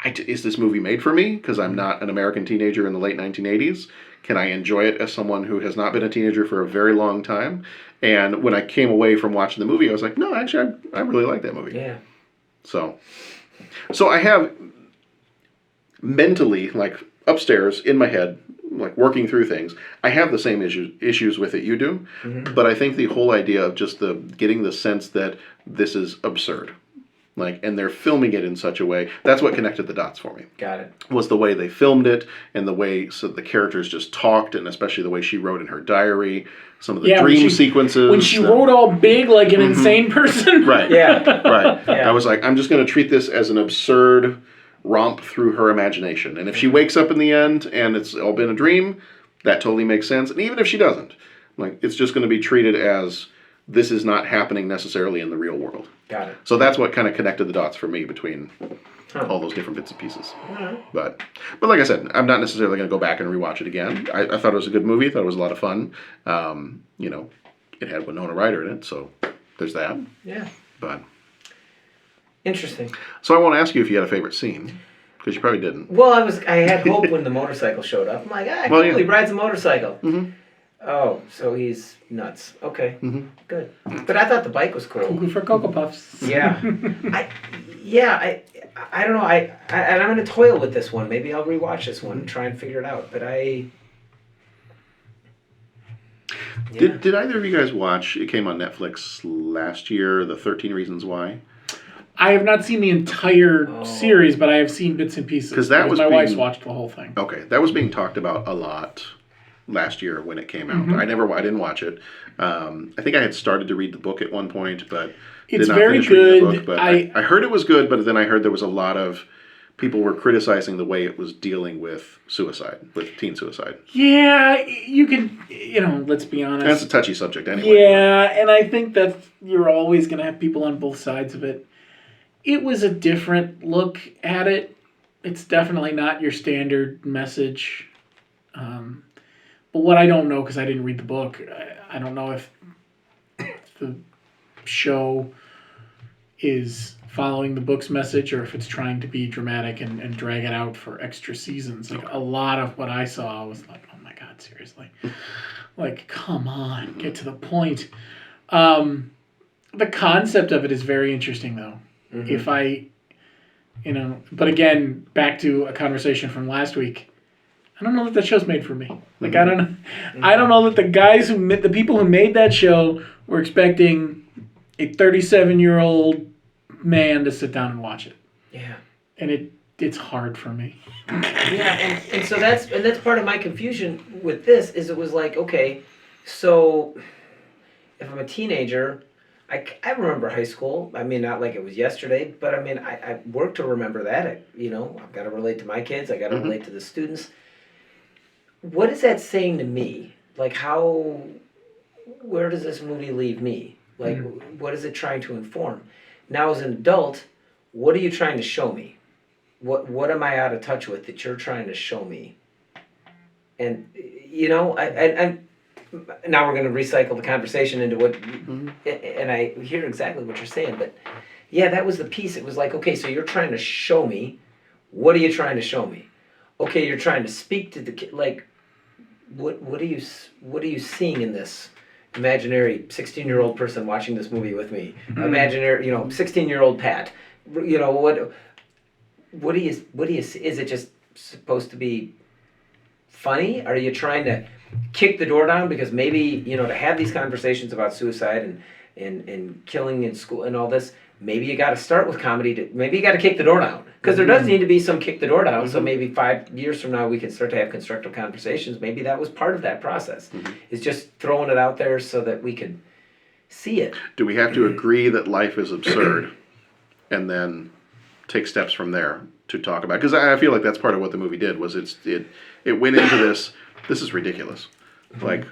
is this movie made for me because I'm not an American teenager in the late 1980s? Can I enjoy it as someone who has not been a teenager for a very long time? And when I came away from watching the movie, I was like, no, actually, I really like that movie. Yeah. So I have mentally, like, upstairs in my head, like, working through things, I have the same issues with it you do, but I think the whole idea of just getting the sense that this is absurd, like, and they're filming it in such a way, that's what connected the dots for me. Got it. Was the way they filmed it, and the way the characters just talked, and especially the way she wrote in her diary, some of the dream sequences. When she wrote all big like an insane person. Right. Yeah. Right. Yeah. I was like, I'm just going to treat this as an absurd romp through her imagination. And if she wakes up in the end and it's all been a dream, that totally makes sense. And even if she doesn't, like, it's just going to be treated as this is not happening necessarily in the real world. Got it. So that's what kind of connected the dots for me between all those different bits and pieces. But like I said, I'm not necessarily going to go back and rewatch it again. I thought it was a good movie. I thought it was a lot of fun. It had Winona Ryder in it, so there's that. Yeah. But interesting. So I want to ask you if you had a favorite scene, because you probably didn't. Well, I had hope when the motorcycle showed up. I'm like, cool, he rides a motorcycle. Mm-hmm. Oh, so he's nuts. Okay, good. But I thought the bike was cool. Cuckoo for Cocoa Puffs. Yeah. I don't know. And I'm going to toil with this one. Maybe I'll rewatch this one and try and figure it out. But Did either of you guys watch, it came on Netflix last year, the 13 Reasons Why? I have not seen the entire series, but I have seen bits and pieces. Because my wife's watched the whole thing. Okay, that was being talked about a lot last year when it came out. I didn't watch it. I think I had started to read the book at one point, but it's did not very finish good. reading the book. But I heard it was good, but then I heard there was a lot of people were criticizing the way it was dealing with suicide, with teen suicide. Yeah, you could, let's be honest. That's a touchy subject anyway. Yeah, and I think that you're always going to have people on both sides of it. It was a different look at it. It's definitely not your standard message. But what I don't know, because I didn't read the book, I don't know if the show is following the book's message or if it's trying to be dramatic and drag it out for extra seasons. Like, a lot of what I saw was like, oh my God, seriously. Like, come on, get to the point. The concept of it is very interesting, though. But again, back to a conversation from last week, I don't know that show's made for me. Like, I don't know. I don't know that the people who made that show were expecting a 37-year-old man to sit down and watch it. Yeah. And it's hard for me. Yeah, and so that's part of my confusion with this is it was like, okay, so if I'm a teenager, I remember high school. I mean, not like it was yesterday, but I mean, I work to remember that. I've got to relate to my kids. I got to relate to the students. What is that saying to me? Like, where does this movie leave me? Like, what is it trying to inform? Now, as an adult, what are you trying to show me? What am I out of touch with that you're trying to show me? And, now we're going to recycle the conversation into what, and I hear exactly what you're saying, but yeah, that was the piece. It was like, okay, so you're trying to show me. What are you trying to show me? Okay, you're trying to speak to the kid. Like, what are you seeing in this imaginary 16-year-old person watching this movie with me? Imaginary, 16-year-old Pat. What do you is it just supposed to be funny? Are you trying to kick the door down because maybe, to have these conversations about suicide and killing in school and all this, maybe you got to start with comedy. Maybe you got to kick the door down because there does need to be some kick the door down. So maybe 5 years from now we can start to have constructive conversations. Maybe that was part of that process. Is just throwing it out there so that we could see it. Do we have to agree that life is absurd and then take steps from there to talk about? Because I feel like that's part of what the movie did, was it went into this is ridiculous. Like,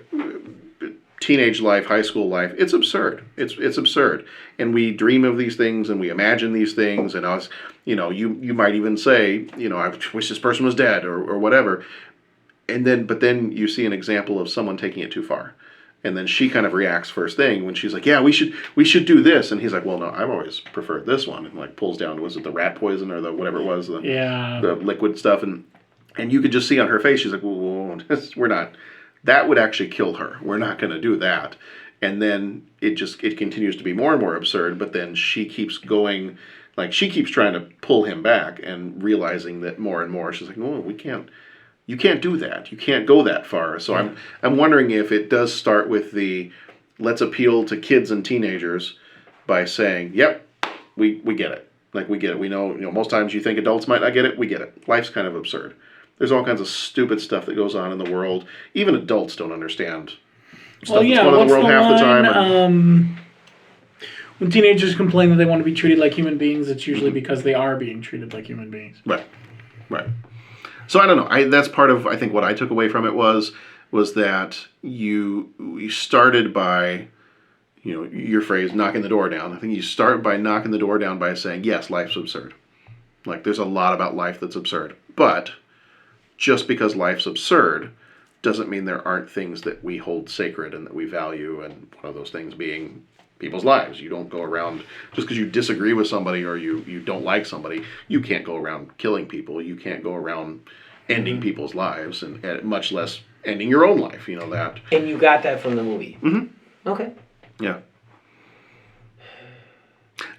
teenage life, high school life, it's absurd. It's absurd. And we dream of these things and we imagine these things, and us, you might even say, I wish this person was dead or whatever. But then you see an example of someone taking it too far. And then she kind of reacts first thing when she's like, yeah, we should do this. And he's like, well, no, I've always preferred this one. And like pulls down, was it the rat poison or the whatever it was, the liquid stuff. And you could just see on her face, she's like, whoa, we're not, that would actually kill her. We're not going to do that. And then it continues to be more and more absurd. But then she keeps going, like she keeps trying to pull him back and realizing that more and more, she's like, no, you can't do that. You can't go that far. So I'm wondering if it does start with let's appeal to kids and teenagers by saying, yep, we get it. Like, we get it. We know most times you think adults might not get it. We get it. Life's kind of absurd. There's all kinds of stupid stuff that goes on in the world. Even adults don't understand stuff that's going on in the world half the time. When teenagers complain that they want to be treated like human beings, it's usually because they are being treated like human beings. Right. So I don't know. That's part of, I think, what I took away from it was that you started by, your phrase, knocking the door down. I think you start by knocking the door down by saying, yes, life's absurd. Like, there's a lot about life that's absurd. But just because life's absurd doesn't mean there aren't things that we hold sacred and that we value, and one of those things being people's lives. You don't go around, just because you disagree with somebody or you don't like somebody, you can't go around killing people. You can't go around ending people's lives, and much less ending your own life, that. And you got that from the movie? Mm-hmm. Okay. Yeah.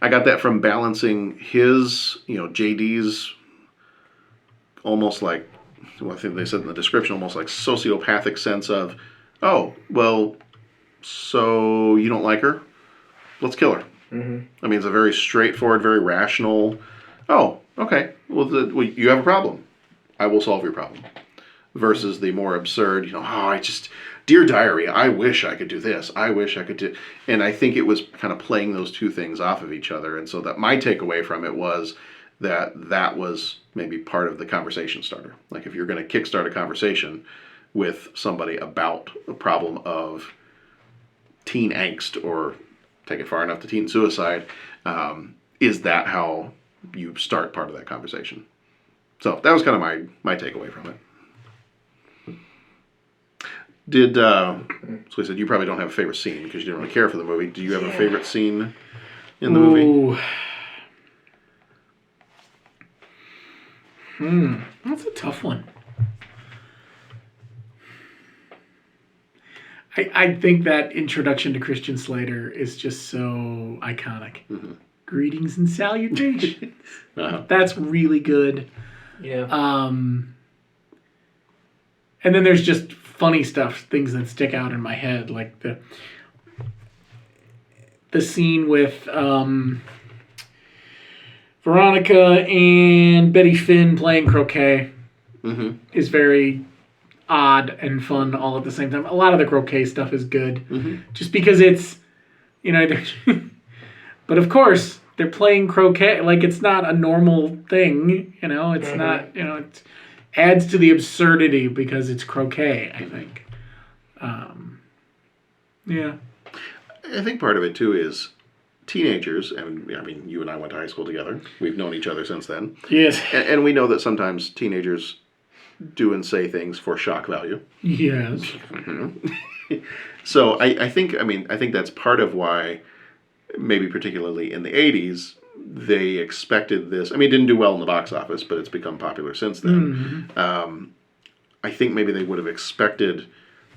I got that from balancing his, JD's almost like, I think they said in the description, almost like sociopathic sense of, oh, well, so you don't like her? Let's kill her. Mm-hmm. I mean, it's a very straightforward, very rational, oh, okay, well, you have a problem. I will solve your problem. Versus the more absurd, Dear Diary, I wish I could do this. I wish I could do... And I think it was kind of playing those two things off of each other. And so that my takeaway from it was that was maybe part of the conversation starter. Like, if you're going to kickstart a conversation with somebody about a problem of teen angst, or take it far enough to teen suicide, is that how you start part of that conversation? So that was kind of my takeaway from it. So he said you probably don't have a favorite scene because you didn't really care for the movie. Do you have a favorite scene in the movie? That's a tough one. I think that introduction to Christian Slater is just so iconic. Mm-hmm. Greetings and salutations. That's really good. Yeah. And then there's just funny stuff, things that stick out in my head, like the scene with Veronica and Betty Finn playing croquet is very odd and fun all at the same time. A lot of the croquet stuff is good, just because it's, but of course they're playing croquet like it's not a normal thing. It's not. It adds to the absurdity because it's croquet, I think. Yeah. I think part of it too is teenagers, and I mean, you and I went to high school together. We've known each other since then. Yes. And we know that sometimes teenagers do and say things for shock value. Yes. So I think that's part of why, maybe particularly in the 80s, they expected this. I mean, it didn't do well in the box office, but it's become popular since then. I think maybe they would have expected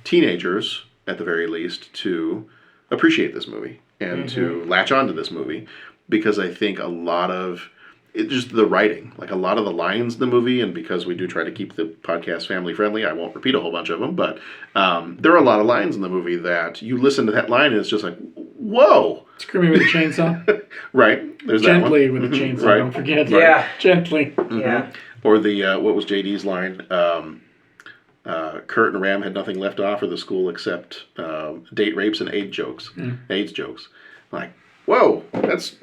teenagers, at the very least, to appreciate this movie and to latch on to this movie, because I think a lot of just the writing, like a lot of the lines in the movie, and because we do try to keep the podcast family friendly, I won't repeat a whole bunch of them, but there are a lot of lines in the movie that you listen to that line and it's just like, whoa! Screaming with a chainsaw. Right. There's gently that one. with a chainsaw. Right. Don't forget. Yeah. Gently. Yeah. Or the what was JD's line? Kurt and Ram had nothing left to offer the school except date rapes and AIDS jokes. Like, whoa, that's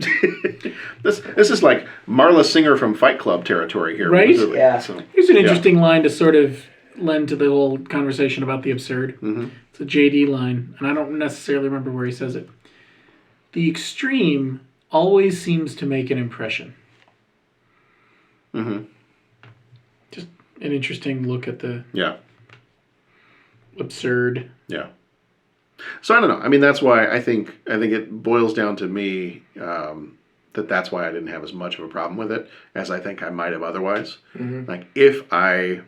this is like Marla Singer from Fight Club territory here. Right? Yeah. So, Here's an interesting line to sort of lend to the whole conversation about the absurd. It's a JD line, and I don't necessarily remember where he says it. The extreme always seems to make an impression. Just an interesting look at the absurd. Yeah. So I don't know. I mean, that's why I think it boils down to me that's why I didn't have as much of a problem with it as I think I might have otherwise. Like if I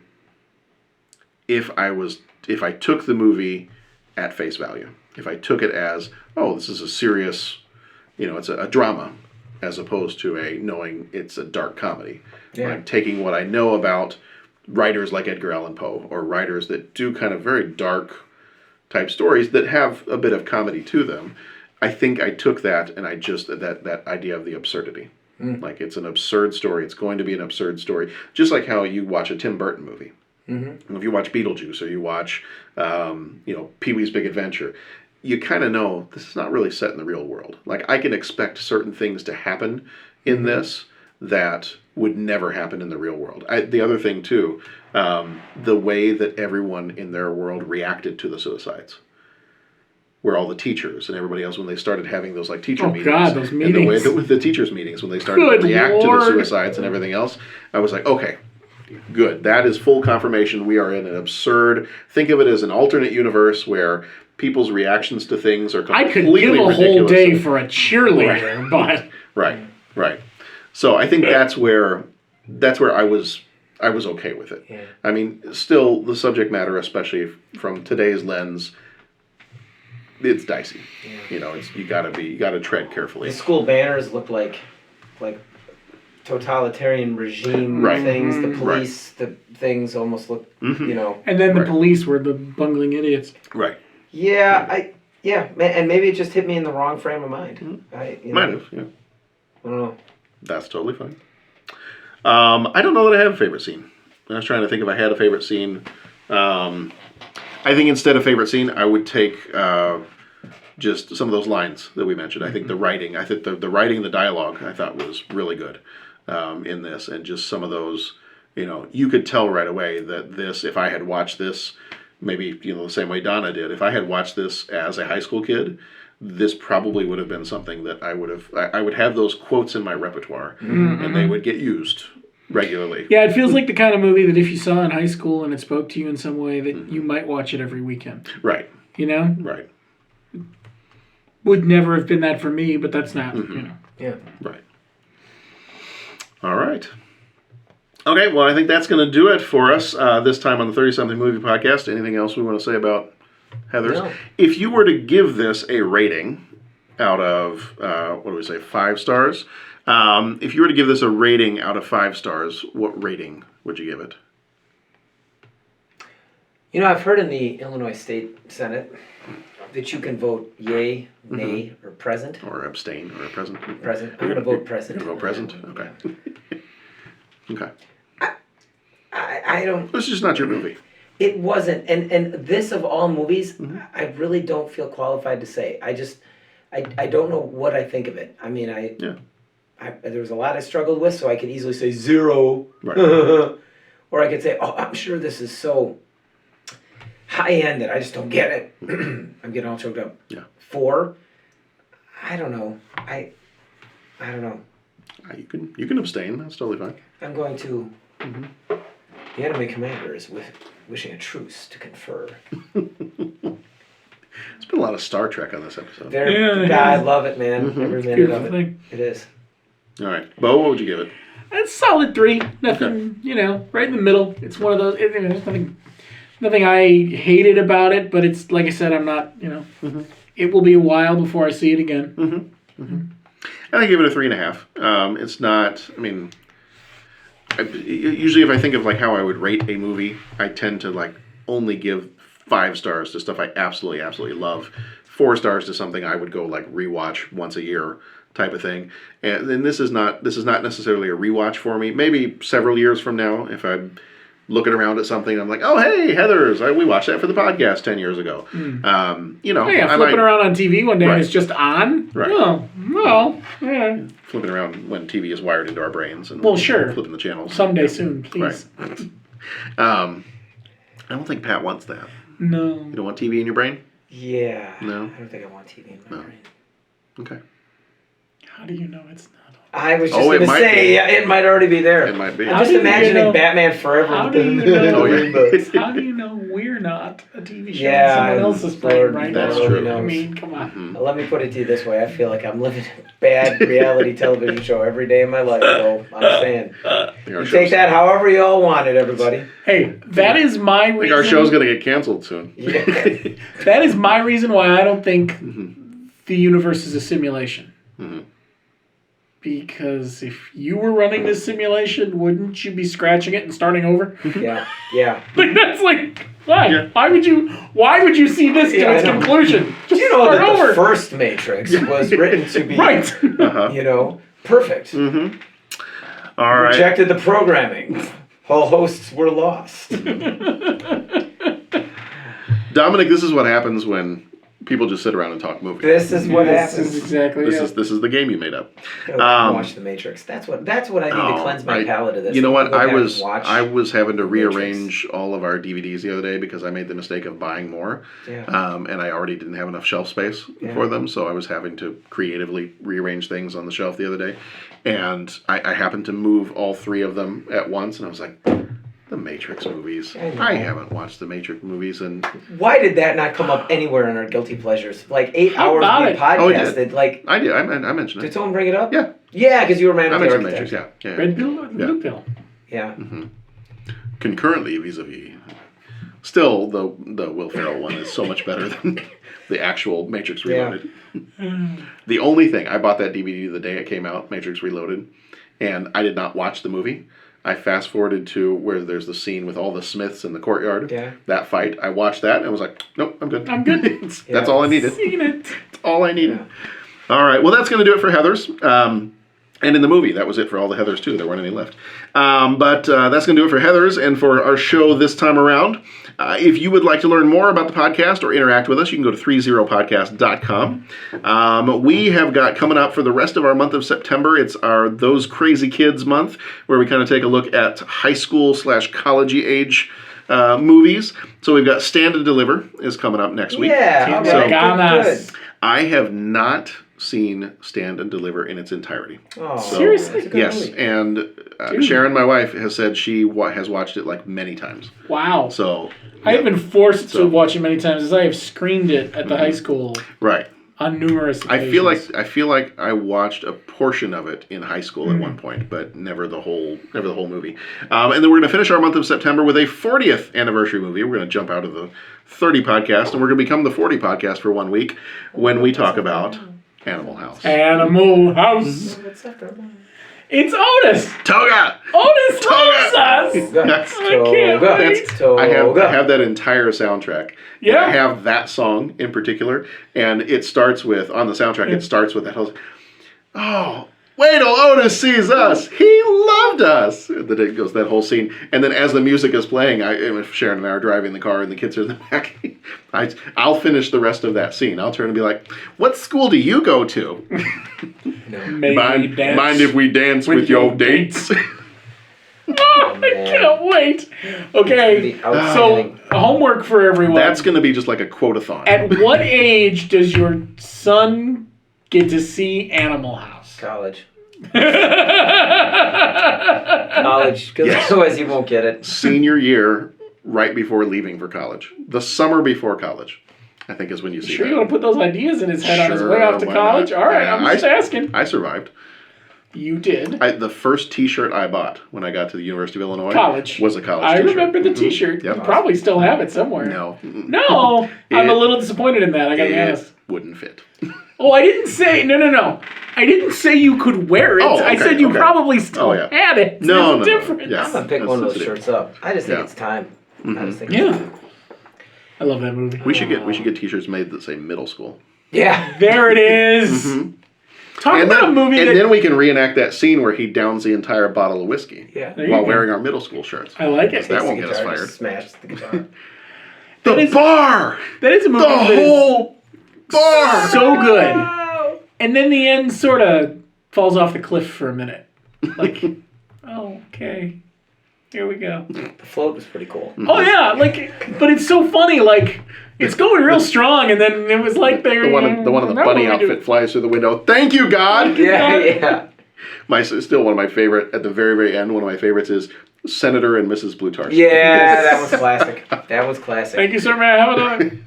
took the movie at face value, if I took it as, oh, this is a serious, it's a drama, as opposed to knowing it's a dark comedy. Yeah. I'm taking what I know about writers like Edgar Allan Poe, or writers that do kind of very dark type stories that have a bit of comedy to them. I think I took that and I just, that idea of the absurdity. Like, it's an absurd story. It's going to be an absurd story. Just like how you watch a Tim Burton movie. If you watch Beetlejuice, or you watch, Pee-wee's Big Adventure, you kind of know this is not really set in the real world. Like, I can expect certain things to happen in this that would never happen in the real world. The other thing, too, the way that everyone in their world reacted to the suicides. Where all the teachers and everybody else, when they started having those teacher meetings. God, those meetings. And the way that with the teachers' meetings, when they started to react to the suicides and everything else, I was like, okay, good. That is full confirmation. We are in an absurd, think of it as an alternate universe where people's reactions to things are completely ridiculous. I could give a whole day for a cheerleader, but... Right. So I think that's where I was okay with it. Yeah. I mean, still, the subject matter, especially from today's lens, it's dicey. Yeah. You gotta tread carefully. The school banners look like totalitarian regime things. The police, the things almost look, And then the police were the bungling idiots. Right. Yeah, and maybe it just hit me in the wrong frame of mind. Might have, yeah. I don't know. That's totally fine. I don't know that I have a favorite scene. I was trying to think if I had a favorite scene. I think instead of favorite scene, I would take just some of those lines that we mentioned. I think the writing, the writing, the dialogue, I thought was really good in this. And just some of those, you could tell right away that this, if I had watched this, maybe, the same way Donna did, if I had watched this as a high school kid, this probably would have been something that I would have those quotes in my repertoire, and they would get used regularly. Yeah, it feels like the kind of movie that if you saw in high school and it spoke to you in some way, that you might watch it every weekend. Right. Right. Would never have been that for me, but that's not, Yeah. Right. All right. Okay, well, I think that's going to do it for us this time on the 30-something Movie Podcast. Anything else we want to say about Heathers? No. If you were to give this a rating out of, 5 stars? If you were to give this a rating out of 5 stars, what rating would you give it? I've heard in the Illinois State Senate that you can vote yay, nay, or present. Or abstain, or present. Present. I'm going to vote present. You're going to vote present? Okay. Okay. I don't... It's just not your movie. It wasn't. And this, of all movies, I really don't feel qualified to say. I don't know what I think of it. I mean, there was a lot I struggled with, so I could easily say 0. Right. Or I could say, I'm sure this is so high-end that I just don't get it. I'm getting all choked up. Yeah. 4. I don't know. I don't know. You can abstain. That's totally fine. I'm going to... The enemy commander is wishing a truce to confer. There's been a lot of Star Trek on this episode. I love it, man. Every minute of it. Thing. It is. All right. Bo, what would you give it? It's solid 3. Nothing, right in the middle. It's one of those... There's nothing I hated about it, but it's, like I said, I'm not, It will be a while before I see it again. I give it a 3.5. It's not, usually if I think of how I would rate a movie, I tend to only give 5 stars to stuff I absolutely love. 4 stars to something I would go rewatch once a year type of thing. And then this is not necessarily a rewatch for me. Maybe several years from now, if I'm looking around at something. I'm like, oh, hey, Heathers. We watched that for the podcast 10 years ago. You know. Hey, I'm flipping around on TV one day and it's just on. Right. Oh, well, yeah. Flipping around when TV is wired into our brains. And sure. Flipping the channels. Someday soon, please. Right. I don't think Pat wants that. No. You don't want TV in your brain? Yeah. No? I don't think I want TV in my brain. Okay. How do you know it's not? I was just going to say, it might already be there. It might be. I'm just imagining Batman Forever. How do you know? How do you know we're not a TV show in someone else's brain right now? That's true. I mean, come on. Let me put it to you this way. I feel like I'm living a bad reality television show every day of my life, though. I'm saying. You take that however you all want it, everybody. Hey, that is my reason. I think our show's going to get canceled soon. Yeah. That is my reason why I don't think the universe is a simulation. Because if you were running this simulation, wouldn't you be scratching it and starting over? Yeah. Like that's like why? Yeah. Why would you see this to its conclusion? Just you know start that over. the first Matrix was written to be you know, perfect. All right. Rejected the programming. All hosts were lost. Dominic, this is what happens when people just sit around and talk movies. This is what happens. This is exactly This is the game you made up. Watch the Matrix. That's what I need to cleanse my palate of this. You know what? I was having to rearrange all of our DVDs the other day because I made the mistake of buying more. Yeah. And I already didn't have enough shelf space for them, so I was having to creatively rearrange things on the shelf the other day. And I happened to move all 3 of them at once, and I was like, the Matrix movies. I haven't watched the Matrix movies, and why did that not come up anywhere in our guilty pleasures? Like 8 hours we podcasted. Like I did. I mentioned it. Did someone bring it up? Yeah. Yeah, because you were man I of the mentioned architect. Matrix. Yeah. Red pill or blue pill? Yeah. Concurrently, vis-a-vis. Still, the Will Ferrell one is so much better than the actual Matrix Reloaded. The only thing, I bought that DVD the day it came out, Matrix Reloaded, and I did not watch the movie. I fast forwarded to where there's the scene with all the Smiths in the courtyard. Yeah. That fight. I watched that and I was like, nope, I'm good. I'm good. That's all I needed. Seen it. That's all I needed. Yeah. All right. Well, that's going to do it for Heathers. And in the movie, that was it for all the Heathers, too. There weren't any left. But that's going to do it for Heathers and for our show this time around. If you would like to learn more about the podcast or interact with us, you can go to 30podcast.com. We have got coming up for the rest of our month of September, it's our Those Crazy Kids month, where we kind of take a look at high school / college age movies. So we've got Stand and Deliver is coming up next week. Yeah, good. I have not seen Stand and Deliver in its entirety. Oh, seriously? Yes, movie. and Sharon, my wife, has said she has watched it like many times. Wow. So I have been forced to watch it many times as I have screened it at the high school. Right. On numerous occasions. I feel like I watched a portion of it in high school at one point, but never the whole movie. And then we're going to finish our month of September with a 40th anniversary movie. We're going to jump out of the 30 podcast, and we're going to become the 40 podcast for 1 week when we talk about Animal House. Animal House. It's Otis. Toga. Otis loves us. That's I can't wait. I have that entire soundtrack. Yeah. I have that song in particular, and it starts with, on the soundtrack, it starts with that whole, oh, wait till Otis sees us. He loved us. Then it goes that whole scene. And then as the music is playing, if Sharon and I are driving the car and the kids are in the back, I'll finish the rest of that scene. I'll turn and be like, what school do you go to? Mind if we dance with your dates? Oh, I can't wait. Okay, so homework for everyone. That's going to be just like a quote-a-thon. At what age does your son get to see Animal House? College. College, because otherwise he won't get it. Senior year, right before leaving for college. The summer before college, I think, is when you see Sure, that. you want to put those ideas in his head on his way off to college? Not? All right, Yeah, I'm just asking. I survived. You did. The first T-shirt I bought when I got to the University of Illinois College. was a college I T-shirt. remember the T-shirt. Yep. You probably still have it somewhere. No. No, I'm a little disappointed in that. I got to be honest. It wouldn't fit. Oh, I didn't say no. I didn't say you could wear it. Oh, okay, I said you probably still had it. No, There's a difference. Yes. I'm gonna pick one of those shirts up. I just think it's time. I just think it's time. I love that movie. We should get T-shirts made that say middle school. Yeah. There it is. Talk about a movie and then we can reenact that scene where he downs the entire bottle of whiskey while wearing our middle school shirts. I like it. That won't get us fired. Smash the guitar. The bar! That is a movie The whole bar! So good. And then the end sort of falls off the cliff for a minute. Like, oh, okay. Here we go. The float was pretty cool. Oh, yeah. But it's so funny. It's going real strong, and then it was like they're... The one in the bunny outfit flies through the window. Thank you, God! Yeah. Still one of my favorite, at the very, very end, one of my favorites is Senator and Mrs. Blutarch. Yeah, that was classic. That was classic. Thank you, sir. May I have another?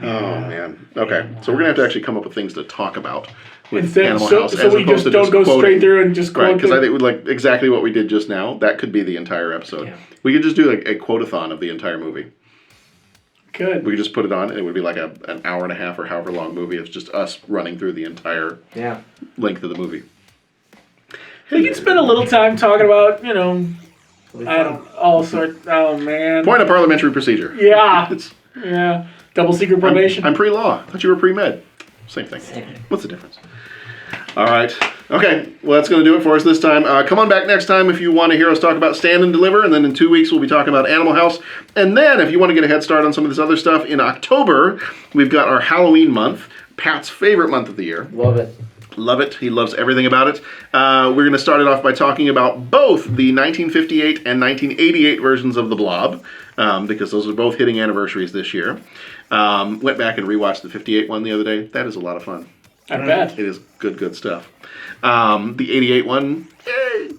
Oh, man. Okay, so we're going to have to actually come up with things to talk about with Instead, Animal so- House. so as we opposed just to don't go quoting. straight through and just quote Right, because I them. think exactly what we did just now, that could be the entire episode. Yeah. We could just do a quote-a-thon of the entire movie. Good. We could just put it on, and it would be like an hour and a half or however long movie. It's just us running through the entire length of the movie. We can spend a little time talking about, all sorts. Oh, man. Point of parliamentary procedure. Yeah. Yeah. Double secret probation. I'm pre-law. I thought you were pre-med. Same thing. What's the difference? All right. Okay. Well, that's going to do it for us this time. Come on back next time if you want to hear us talk about Stand and Deliver. And then in 2 weeks, we'll be talking about Animal House. And then if you want to get a head start on some of this other stuff, in October, we've got our Halloween month, Pat's favorite month of the year. Love it. Love it. He loves everything about it. We're going to start it off by talking about both the 1958 and 1988 versions of The Blob, because those are both hitting anniversaries this year. Went back and rewatched the 58 one the other day. That is a lot of fun. I bet. It is good stuff. The 88 one,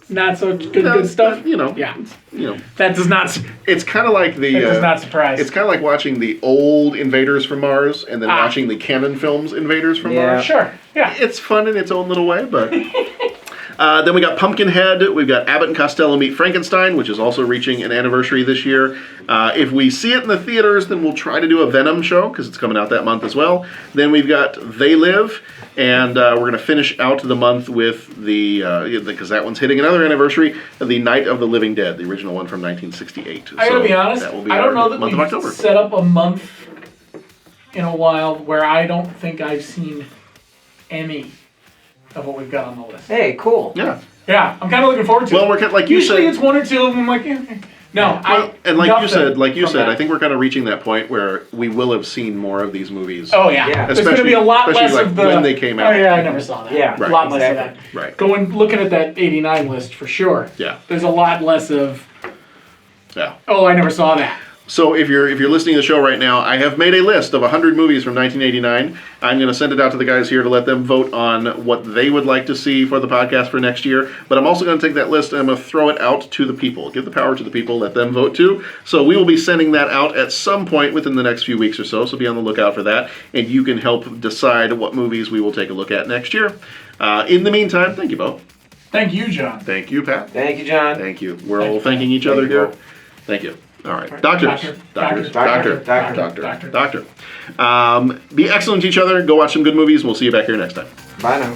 not so good stuff. Yeah. That does not. It's kind of like the. That does not surprise. It's kind of like watching the old Invaders from Mars and then watching the Canon Films Invaders from Mars. Sure. Yeah. It's fun in its own little way, but. Then we got Pumpkinhead. We've got Abbott and Costello Meet Frankenstein, which is also reaching an anniversary this year. If we see it in the theaters, then we'll try to do a Venom show because it's coming out that month as well. Then we've got They Live, and we're going to finish out the month with because that one's hitting another anniversary, the Night of the Living Dead, the original one from 1968. I gotta be honest. That will be I don't know that month of we've October. set up a month in a while where I don't think I've seen any of what we've got on the list. Hey, cool. Yeah. Yeah, I'm kind of looking forward to it. Well, we're kind of, like you Usually said. it's one or two of them. I'm like, no. And like you said, that. I think we're kind of reaching that point where we will have seen more of these movies. Oh yeah. There's going to be a lot less like of the when they came out. Oh yeah, I never saw that. Yeah, a lot less of that. Right. Looking at that '89 list for sure. Yeah. There's a lot less of. Yeah. Oh, I never saw that. So if you're listening to the show right now, I have made a list of 100 movies from 1989. I'm going to send it out to the guys here to let them vote on what they would like to see for the podcast for next year. But I'm also going to take that list and I'm going to throw it out to the people. Give the power to the people. Let them vote too. So we will be sending that out at some point within the next few weeks or so. So be on the lookout for that. And you can help decide what movies we will take a look at next year. In the meantime, thank you, Bo. Thank you, John. Thank you, Pat. Thank you, John. Thank you. We're all thanking each other here. Thank you. All right. Doctor. Be excellent to each other. Go watch some good movies. We'll see you back here next time. Bye now.